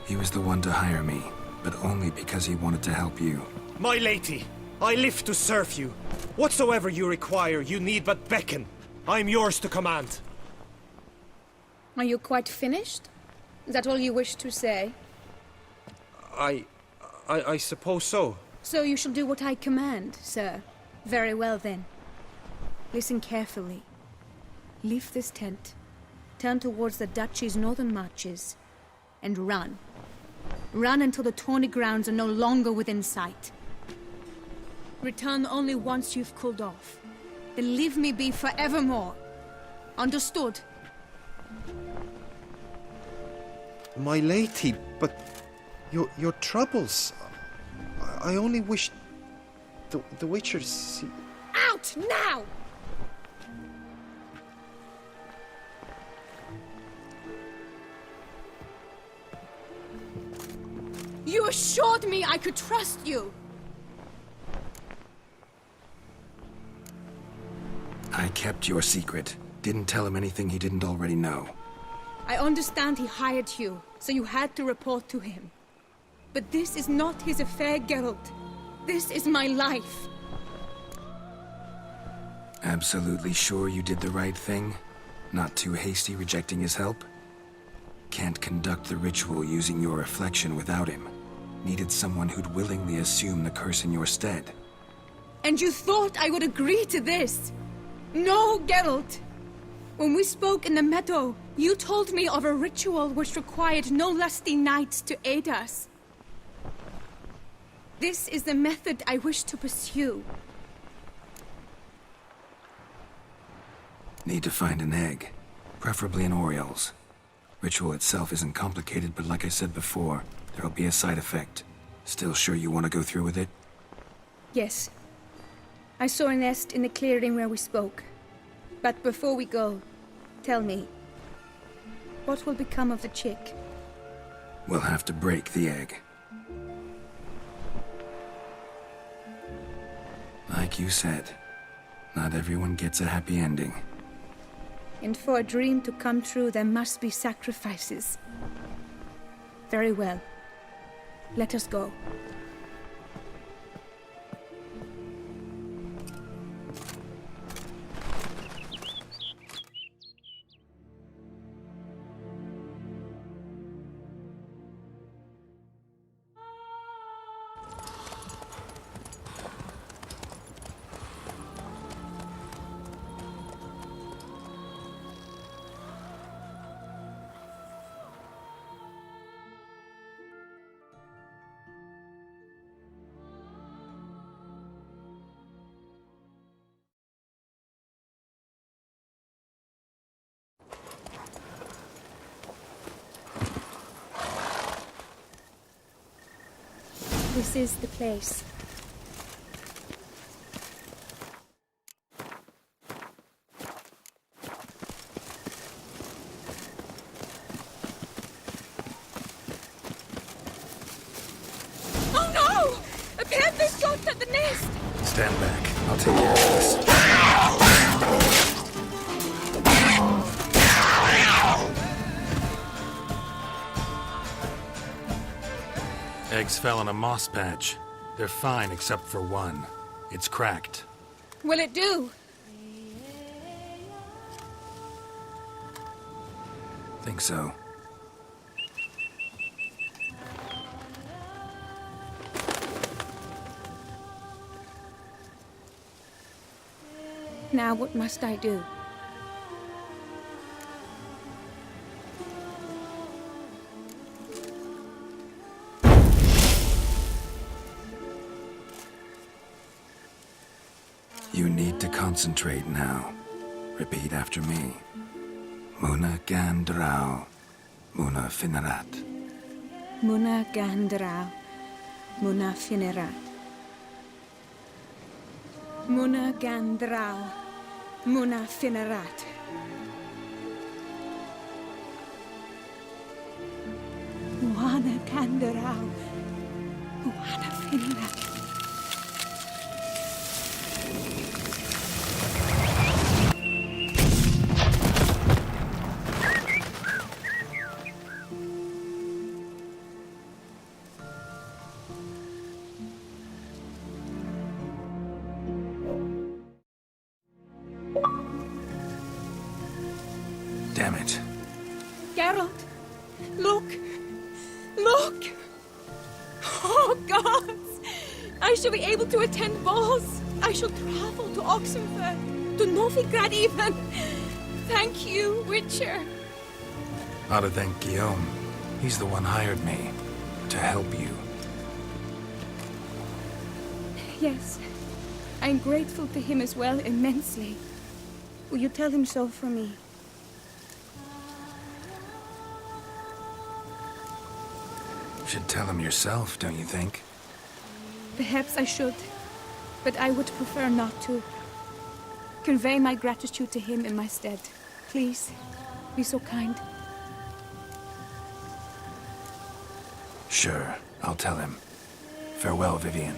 He was the one to hire me, but only because he wanted to help you. My lady, I live to serve you. Whatsoever you require, you need but beckon. I am yours to command. Are you quite finished? Is that all you wish to say? I suppose so. So you shall do what I command, sir. Very well, then. Listen carefully. Leave this tent. Turn towards the duchy's northern marches. And run. Run until the tourney grounds are no longer within sight. Return only once you've cooled off. Then leave me be forevermore. Understood? My lady, but your troubles. I only wish the Witchers. Out now! You assured me I could trust you. I kept your secret. Didn't tell him anything he didn't already know. I understand he hired you, so you had to report to him. But this is not his affair, Geralt. This is my life. Absolutely sure you did the right thing? Not too hasty rejecting his help? Can't conduct the ritual using your reflection without him. Needed someone who'd willingly assume the curse in your stead. And you thought I would agree to this? No, Geralt! When we spoke in the meadow, you told me of a ritual which required no lusty knights to aid us. This is the method I wish to pursue. Need to find an egg. Preferably an oriole's. Ritual itself isn't complicated, but like I said before, there'll be a side effect. Still sure you want to go through with it? Yes. I saw a nest in the clearing where we spoke. But before we go, tell me, what will become of the chick? We'll have to break the egg. Like you said, not everyone gets a happy ending. And for a dream to come true, there must be sacrifices. Very well. Let us go. This is the place. Oh no! A panther's got at the nest! Stand back. I'll take care of this. Eggs fell in a moss patch. They're fine except for one. It's cracked. Will it do? Think so. Now what must I do? You need to concentrate now. Repeat after me. Muna Gandrau. Muna Finerat. Muna Gandrau. Muna Finerat. Muna Gandrau. Muna Finerat. Muana Gandrau. Muana Finerat. Damn it. Geralt, look! Look! Oh, gods! I shall be able to attend balls. I shall travel to Oxenfurt, to Novigrad even. Thank you, Witcher. Ought to thank Guillaume. He's the one hired me. To help you. Yes, I'm grateful to him as well, immensely. Will you tell him so for me? Should tell him yourself, don't you think? Perhaps I should, but I would prefer not to. Convey my gratitude to him in my stead. Please, be so kind. Sure, I'll tell him. Farewell, Vivian.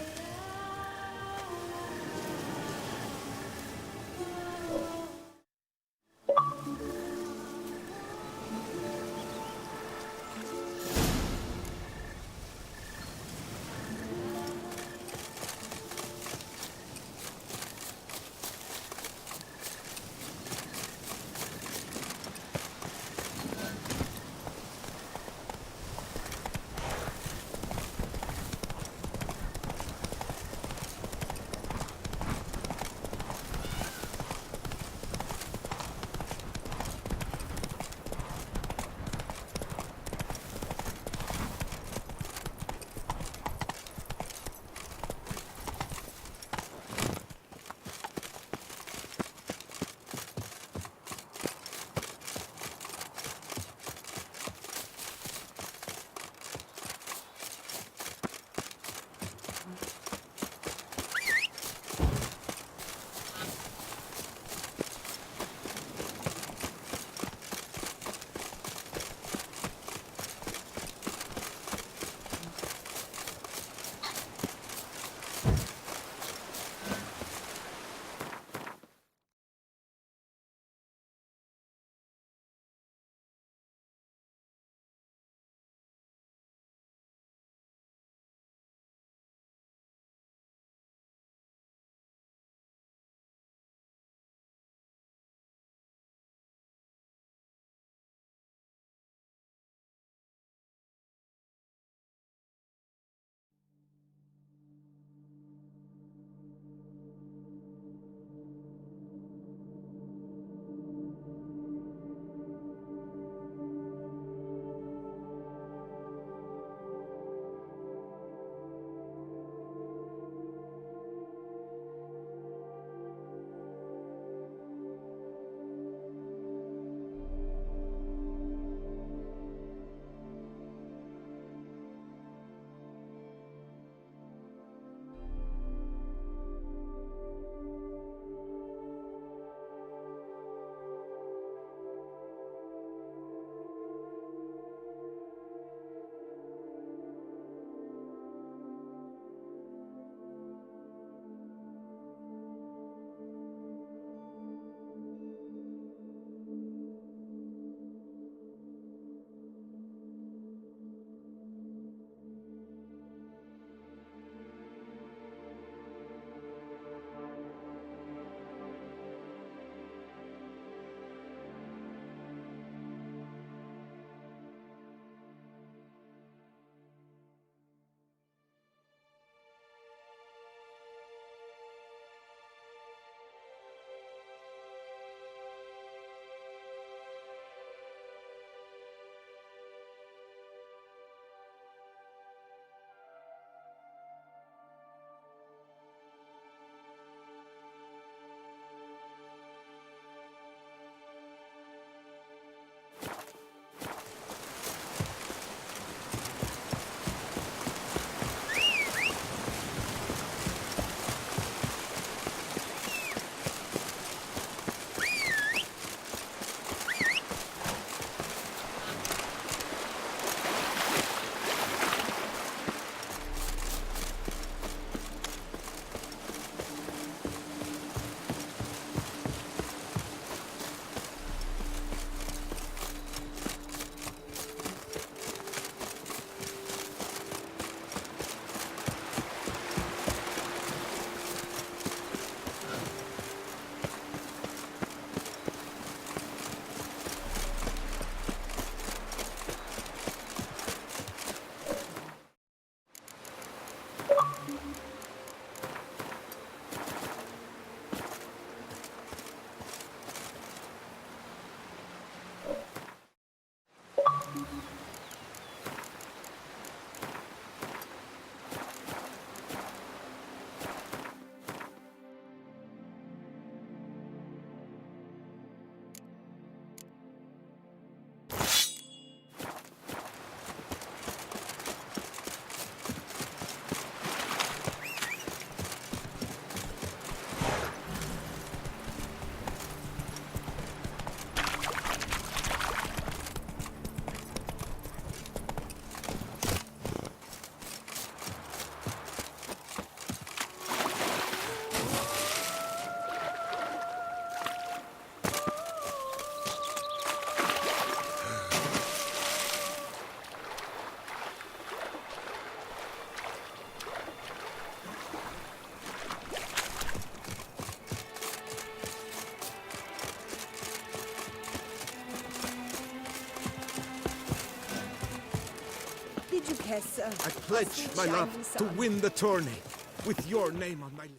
Yes, sir. I pledge, my love, to win the tourney, with your name on my list.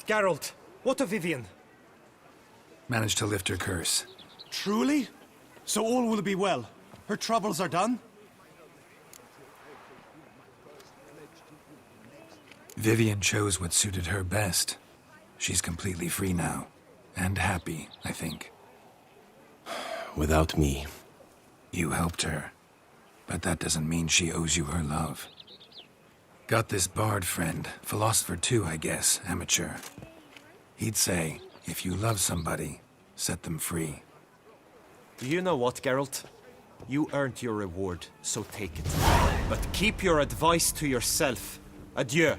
Geralt, what of Vivian? Managed to lift her curse. Truly? So all will be well. Her troubles are done? Vivian chose what suited her best. She's completely free now. And happy, I think. Without me. You helped her. But that doesn't mean she owes you her love. Got this bard friend, philosopher too, I guess, amateur. He'd say, if you love somebody, set them free. You know what, Geralt? You earned your reward, so take it. But keep your advice to yourself. Adieu.